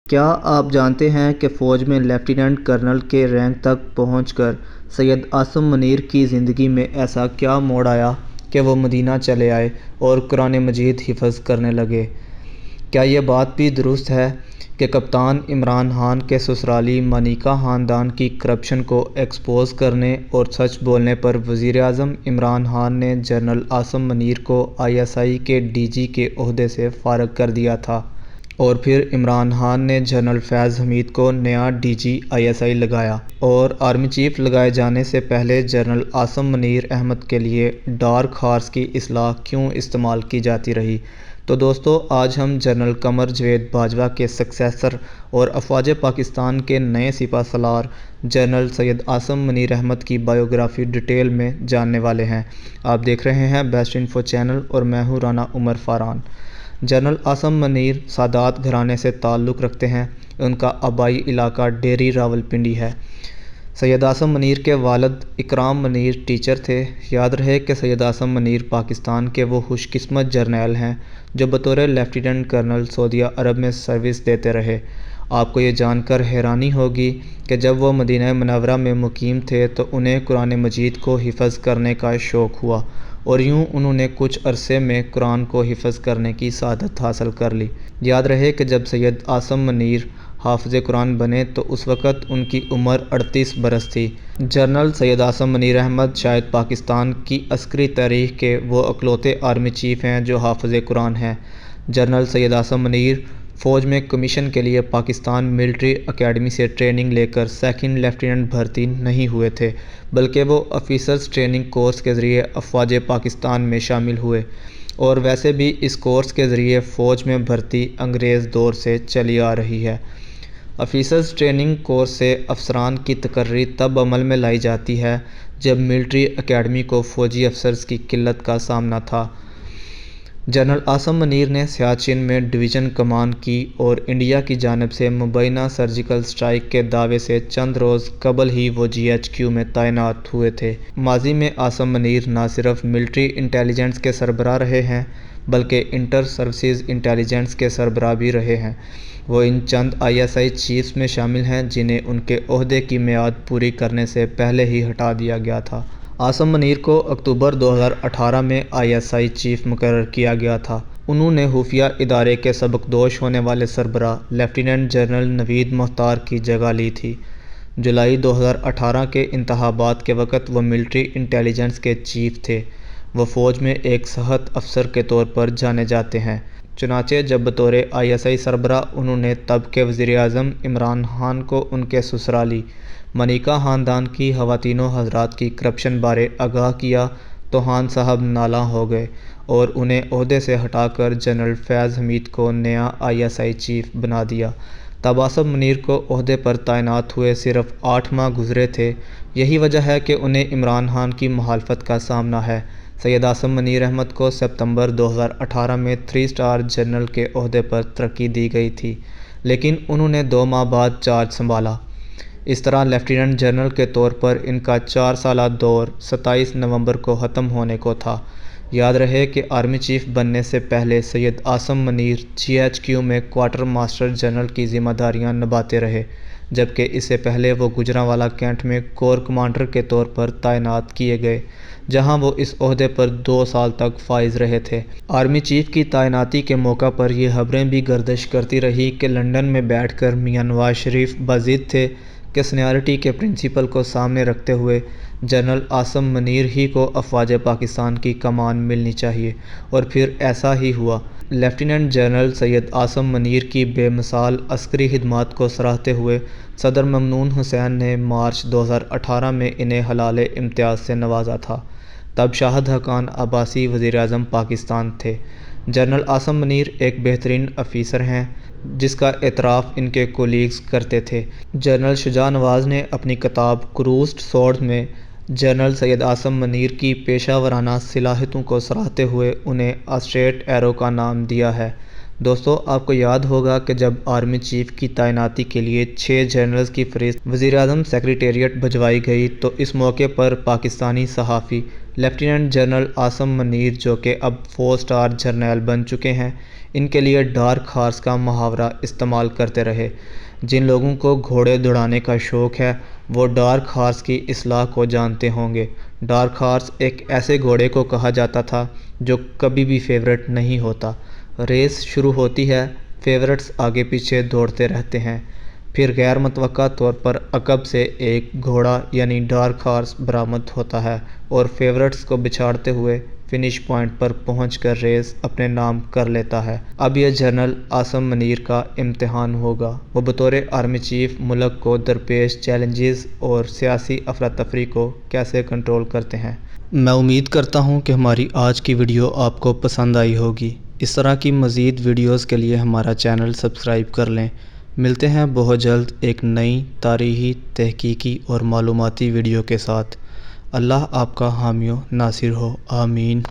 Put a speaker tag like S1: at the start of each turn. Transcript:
S1: کیا آپ جانتے ہیں کہ فوج میں لیفٹیننٹ کرنل کے رینک تک پہنچ کر سید عاصم منیر کی زندگی میں ایسا کیا موڑ آیا کہ وہ مدینہ چلے آئے اور قرآن مجید حفظ کرنے لگے؟ کیا یہ بات بھی درست ہے کہ کپتان عمران خان کے سسرالی مانیکا خاندان کی کرپشن کو ایکسپوز کرنے اور سچ بولنے پر وزیر اعظم عمران خان نے جنرل عاصم منیر کو ISI کے DG کے عہدے سے فارغ کر دیا تھا اور پھر عمران خان نے جنرل فیض حمید کو نیا DG ISI لگایا؟ اور آرمی چیف لگائے جانے سے پہلے جنرل عاصم منیر احمد کے لیے ڈارک ہارس کی اصطلاح کیوں استعمال کی جاتی رہی؟ تو دوستو، آج ہم جنرل قمر جاوید باجوہ کے سکسیسر اور افواج پاکستان کے نئے سپہ سالار جنرل سید عاصم منیر احمد کی بائیوگرافی ڈیٹیل میں جاننے والے ہیں۔ آپ دیکھ رہے ہیں بیسٹ انفو چینل اور میں ہوں رانا عمر فاران۔ جنرل عاصم منیر سادات گھرانے سے تعلق رکھتے ہیں۔ ان کا آبائی علاقہ ڈیری راولپنڈی ہے۔ سید عاصم منیر کے والد اکرام منیر ٹیچر تھے۔ یاد رہے کہ سید عاصم منیر پاکستان کے وہ خوش قسمت جرنیل ہیں جو بطور لیفٹیننٹ کرنل سعودیہ عرب میں سروس دیتے رہے۔ آپ کو یہ جان کر حیرانی ہوگی کہ جب وہ مدینہ منورہ میں مقیم تھے تو انہیں قرآن مجید کو حفظ کرنے کا شوق ہوا اور یوں انہوں نے کچھ عرصے میں قرآن کو حفظ کرنے کی سعادت حاصل کر لی۔ یاد رہے کہ جب سید عاصم منیر حافظ قرآن بنے تو اس وقت ان کی عمر 38 برس تھی۔ جنرل سید عاصم منیر احمد شاید پاکستان کی عسکری تاریخ کے وہ اکلوتے آرمی چیف ہیں جو حافظ قرآن ہیں۔ جنرل سید عاصم منیر فوج میں کمیشن کے لیے پاکستان ملٹری اکیڈمی سے ٹریننگ لے کر سیکنڈ لیفٹیننٹ بھرتی نہیں ہوئے تھے، بلکہ وہ آفیسرز ٹریننگ کورس کے ذریعے افواج پاکستان میں شامل ہوئے، اور ویسے بھی اس کورس کے ذریعے فوج میں بھرتی انگریز دور سے چلی آ رہی ہے۔ آفیسرز ٹریننگ کورس سے افسران کی تقرری تب عمل میں لائی جاتی ہے جب ملٹری اکیڈمی کو فوجی افسرز کی قلت کا سامنا تھا۔ جنرل عاصم منیر نے سیاچن میں ڈویژن کمان کی اور انڈیا کی جانب سے مبینہ سرجیکل اسٹرائیک کے دعوے سے چند روز قبل ہی وہ GHQ میں تعینات ہوئے تھے۔ ماضی میں عاصم منیر نہ صرف ملٹری انٹیلیجنس کے سربراہ رہے ہیں بلکہ انٹر سروسز انٹیلیجنس کے سربراہ بھی رہے ہیں۔ وہ ان چند ISI چیفز میں شامل ہیں جنہیں ان کے عہدے کی میعاد پوری کرنے سے پہلے ہی ہٹا دیا گیا تھا۔ عاصم منیر کو اکتوبر 2018 میں ISI چیف مقرر کیا گیا تھا۔ انہوں نے خفیہ ادارے کے سبکدوش ہونے والے سربراہ لیفٹیننٹ جنرل نوید مختار کی جگہ لی تھی۔ جولائی 2018 کے انتخابات کے وقت وہ ملٹری انٹیلیجنس کے چیف تھے۔ وہ فوج میں ایک صحت افسر کے طور پر جانے جاتے ہیں۔ چنانچہ جب بطور ISI سربراہ انہوں نے تب کے وزیر اعظم عمران خان کو ان کے سسرالی مانیکا خاندان کی خواتین و حضرات کی کرپشن بارے آگاہ کیا تو خان صاحب نالاں ہو گئے اور انہیں عہدے سے ہٹا کر جنرل فیض حمید کو نیا ISI چیف بنا دیا۔ تب عاصم منیر کو عہدے پر تعینات ہوئے صرف 8 ماہ گزرے تھے۔ یہی وجہ ہے کہ انہیں عمران خان کی مخالفت کا سامنا ہے۔ سید عاصم منیر احمد کو ستمبر 2018 میں 3 اسٹار جنرل کے عہدے پر ترقی دی گئی تھی، لیکن انہوں نے 2 ماہ بعد چارج سنبھالا۔ اس طرح لیفٹیننٹ جنرل کے طور پر ان کا 4 سالہ دور 27 نومبر کو ختم ہونے کو تھا۔ یاد رہے کہ آرمی چیف بننے سے پہلے سید عاصم منیر GHQ میں کوارٹر ماسٹر جنرل کی ذمہ داریاں نبھاتے رہے، جبکہ اس سے پہلے وہ گوجرانوالہ کینٹ میں کور کمانڈر کے طور پر تعینات کیے گئے، جہاں وہ اس عہدے پر 2 سال تک فائز رہے تھے۔ آرمی چیف کی تعیناتی کے موقع پر یہ خبریں بھی گردش کرتی رہی کہ لندن میں بیٹھ کر میاں نواز شریف بضد تھے کہ سینیارٹی کے پرنسپل کو سامنے رکھتے ہوئے جنرل عاصم منیر ہی کو افواج پاکستان کی کمان ملنی چاہیے، اور پھر ایسا ہی ہوا۔ لیفٹیننٹ جنرل سید عاصم منیر کی بے مثال عسکری خدمات کو سراہتے ہوئے صدر ممنون حسین نے مارچ 2018 میں انہیں ہلال امتیاز سے نوازا تھا۔ تب شاہد حقان عباسی وزیر اعظم پاکستان تھے۔ جنرل عاصم منیر ایک بہترین آفیسر ہیں جس کا اعتراف ان کے کولیگز کرتے تھے۔ جنرل شجاع نواز نے اپنی کتاب کروسڈ سورڈز میں جنرل سید عاصم منیر کی پیشہ ورانہ صلاحیتوں کو سراہتے ہوئے انہیں اسٹریٹ ایرو کا نام دیا ہے۔ دوستو، آپ کو یاد ہوگا کہ جب آرمی چیف کی تعیناتی کے لیے 6 جنرلز کی فہرست وزیر اعظم سیکریٹریٹ بھجوائی گئی تو اس موقع پر پاکستانی صحافی لیفٹیننٹ جنرل عاصم منیر، جو کہ اب 4 اسٹار جرنیل بن چکے ہیں، ان کے لیے ڈارک ہارس کا محاورہ استعمال کرتے رہے۔ جن لوگوں کو گھوڑے دوڑانے کا شوق ہے وہ ڈارک ہارس کی اصطلاح کو جانتے ہوں گے۔ ڈارک ہارس ایک ایسے گھوڑے کو کہا جاتا تھا جو کبھی بھی فیورٹ نہیں ہوتا۔ ریس شروع ہوتی ہے، فیورٹس آگے پیچھے دوڑتے رہتے ہیں، پھر غیر متوقع طور پر عقب سے ایک گھوڑا یعنی ڈارک ہارس برآمد ہوتا ہے اور فیورٹس کو بچھاڑتے ہوئے فنش پوائنٹ پر پہنچ کر ریس اپنے نام کر لیتا ہے۔ اب یہ جنرل عاصم منیر کا امتحان ہوگا، وہ بطور آرمی چیف ملک کو درپیش چیلنجز اور سیاسی افراتفری کو کیسے کنٹرول کرتے ہیں۔ میں امید کرتا ہوں کہ ہماری آج کی ویڈیو آپ کو پسند آئی ہوگی۔ اس طرح کی مزید ویڈیوز کے لیے ہمارا چینل سبسکرائب کر لیں۔ ملتے ہیں بہت جلد ایک نئی تاریخی، تحقیقی اور معلوماتی ویڈیو کے ساتھ۔ اللہ آپ کا حامی و ناصر ہو، آمین۔